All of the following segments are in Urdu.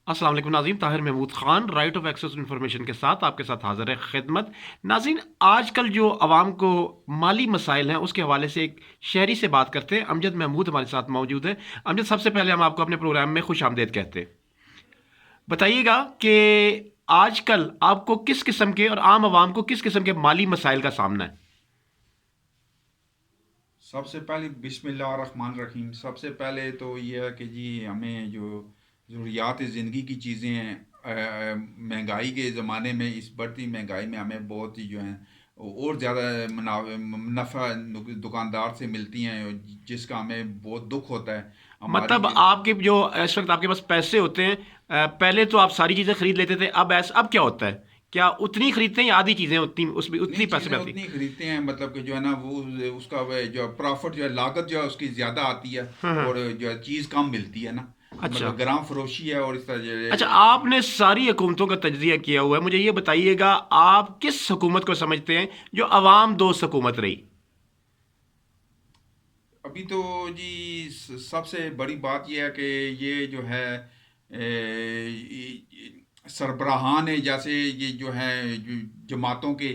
السلام علیکم ناظرین، Tahir Mahmood Khan right of access information کے ساتھ آپ کے ساتھ حاضر ہے خدمت۔ ناظرین، آج کل جو عوام کو مالی مسائل ہیں اس کے حوالے سے ایک شہری سے بات کرتے ہیں۔ امجد محمود ہمارے ساتھ موجود ہے۔ امجد، سب سے پہلے ہم آپ کو اپنے پروگرام میں خوش آمدید کہتے ہیں۔ بتائیے گا کہ آج کل آپ کو کس قسم کے اور عام عوام کو کس قسم کے مالی مسائل کا سامنا ہے؟ سب سے پہلے بسم اللہ الرحمن الرحیم۔ سب سے پہلے تو یہ ہے کہ جی ہمیں جو ضروریات زندگی کی چیزیں ہیں، مہنگائی کے زمانے میں، اس بڑھتی مہنگائی میں ہمیں بہت ہی جو ہیں اور زیادہ نفع دکاندار سے ملتی ہیں، جس کا ہمیں بہت دکھ ہوتا ہے ہماری مطلب آپ کے جو اس وقت آپ کے پاس پیسے ہوتے ہیں، پہلے تو آپ ساری چیزیں خرید لیتے تھے، اب کیا ہوتا ہے؟ کیا اتنی خریدتے ہیں یا آدھی چیزیں اتنی اس میں اتنی نہیں، پیسے چیزیں میں آتی؟ اتنی خریدتے ہیں، مطلب کہ جو ہے نا وہ اس کا جو پرافٹ جو ہے، لاگت جو ہے اس کی زیادہ آتی ہے، ہاں ہاں، اور جو ہے چیز کم ملتی ہے نا، اچھا مطلب گرام فروشی ہے اور اس طرح اچھا، آپ نے ساری حکومتوں کا تجزیہ کیا ہوا ہے، مجھے یہ بتائیے گا آپ کس حکومت کو سمجھتے ہیں جو عوام دوست حکومت رہی؟ ابھی تو جی سب سے بڑی بات یہ ہے کہ یہ جو ہے سربراہان ہے، جیسے یہ جو ہے جماعتوں کے،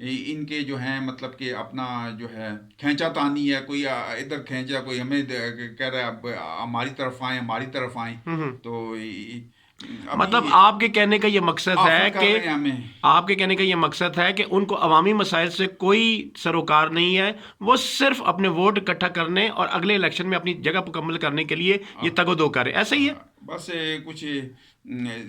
ان کے جو ہیں مطلب کہ اپنا جو ہے کھینچا تانی ہے، کوئی ادھر کھینچا، کوئی ہمیں کہہ رہا ہے اب ہماری طرف آئیں، ہماری طرف آئیں۔ تو مطلب ابھی آپ کے کہنے کا یہ مقصد ہے آفر کر کہ رہے ہیں ہمیں۔ آپ کے کہنے کا یہ مقصد ہے کہ ان کو عوامی مسائل سے کوئی سروکار نہیں ہے، وہ صرف اپنے ووٹ اکٹھا کرنے اور اگلے الیکشن میں اپنی جگہ مکمل کرنے کے لیے یہ تگ و دو کر رہے ہیں، ایسا ہی ہے؟ بس کچھ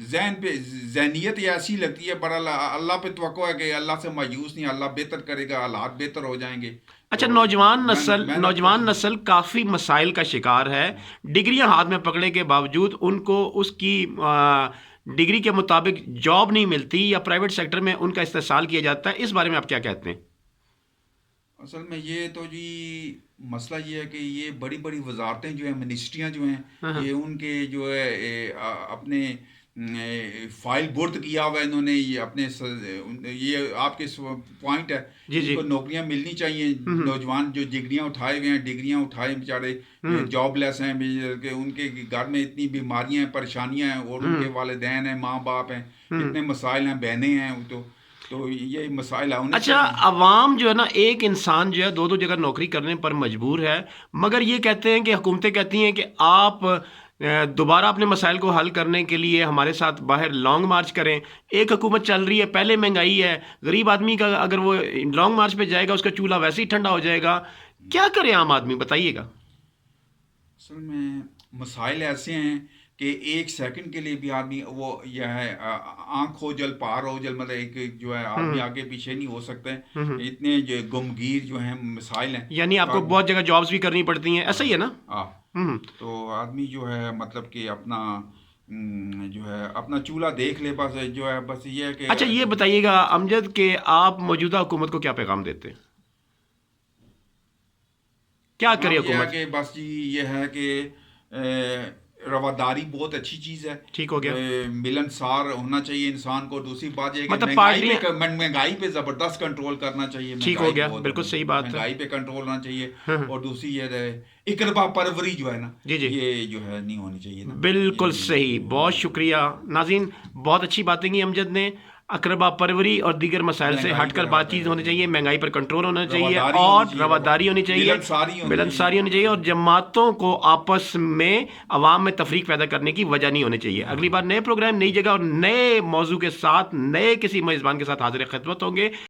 ذہن پہ ذہنیت یہ ایسی لگتی ہے، پر اللہ پہ توقع ہے کہ اللہ سے مایوس نہیں، اللہ بہتر کرے گا، حالات بہتر ہو جائیں گے۔ اچھا، تو محنت نوجوان کوشش۔ نسل کافی مسائل کا شکار ہے، ڈگریاں ہاتھ میں پکڑے کے باوجود ان کو اس کی ڈگری کے مطابق جاب نہیں ملتی یا پرائیویٹ سیکٹر میں ان کا استحصال کیا جاتا ہے، اس بارے میں آپ کیا کہتے ہیں؟ اصل میں یہ تو جی مسئلہ یہ ہے کہ یہ بڑی بڑی وزارتیں جو ہیں، منسٹریاں جو ہیں، ہاں ہاں، یہ ان کے جو ہے اپنے فائل برد کیا ہوا ہے انہوں نے، یہ اپنے یہ آپ کے پوائنٹ ہے، جی ان جی، کو نوکریاں ملنی چاہیے۔ ہوں نوجوان جو ڈگریاں اٹھائے ہوئے ہیں، ڈگریاں اٹھائے بیچارے ہوں جاب لیس ہیں، کہ ان کے گھر میں اتنی بیماریاں ہیں، پریشانیاں ہیں، اور ان ہوں کے والدین ہیں، ماں باپ ہیں، ہوں۔ اتنے مسائل ہیں، بہنیں ہیں، تو یہ مسائل ہونے اچھا، چاہیے۔ عوام جو ہے نا، ایک انسان جو ہے دو دو جگہ نوکری کرنے پر مجبور ہے، مگر یہ کہتے ہیں کہ حکومتیں کہتی ہیں کہ آپ دوبارہ اپنے مسائل کو حل کرنے کے لیے ہمارے ساتھ باہر لانگ مارچ کریں۔ ایک حکومت چل رہی ہے، پہلے مہنگائی ہے، غریب آدمی کا اگر وہ لانگ مارچ پہ جائے گا اس کا چولہا ویسے ہی ٹھنڈا ہو جائے گا۔ کیا کرے عام آدمی، بتائیے گا؟ اصل میں مسائل ایسے ہیں کہ ایک سیکنڈ کے لیے بھی آدمی وہ یہ ہے آنکھ ہو جل پار ہو جل، مطلب ایک جو ہے ہوں آدمی آگے پیچھے نہیں ہو سکتے، ہوں، اتنے جو گمگیر جو ہیں مسائل ہیں۔ یعنی آپ تو کو آدمی بہت جگہ جابس بھی کرنی پڑتی ہیں، ایسا ہی ہے نا؟ آ ہوں۔ تو آدمی جو ہے مطلب کہ اپنا جو ہے اپنا چولہا دیکھ لے، بس جو ہے بس یہ ہے کہ اچھا، یہ بتائیے گا امجد کہ آپ موجودہ حکومت کو کیا پیغام دیتے ہیں؟ کیا کرے پیغام یہ ہے حکومت؟ کہ بس جی یہ ہے کہ رواداری بہت اچھی چیز ہے، ٹھیک ہو گیا؟ ملنسار ہونا چاہیے انسان کو۔ دوسری بات یہ ہے کہ مطلب پارٹیاں، مہنگائی پہ زبردست کنٹرول کرنا چاہیے، ٹھیک ہو مہنگائی گیا، بہت ہے، بالکل صحیح بات ہے۔ مہنگائی پہ کنٹرول ہونا چاہیے۔ ہاں ہاں، اور دوسری یہ ہے اقربا پروری جو ہے نا، جی جی، یہ جو ہے نہیں ہونی چاہیے نا، بالکل صحیح، بہت یہ شکریہ ناظرین، بہت اچھی باتیں کی امجد نے۔ اقربا پروری اور دیگر مسائل سے مہنگائی ہٹ پہ کر بات چیت ہونی چاہیے، مہنگائی پر کنٹرول ہونا چاہیے رواداری اور ہونی چاہیے، رواداری ہونی چاہیے، ملنساری ہونی ملنساری ہونی چاہیے، چاہیے۔ اور جماعتوں کو آپس میں عوام میں تفریق پیدا کرنے کی وجہ نہیں ہونی چاہیے۔ اگلی بار نئے پروگرام، نئی جگہ اور نئے موضوع کے ساتھ، نئے کسی میزبان کے ساتھ حاضر خدمت ہوں گے۔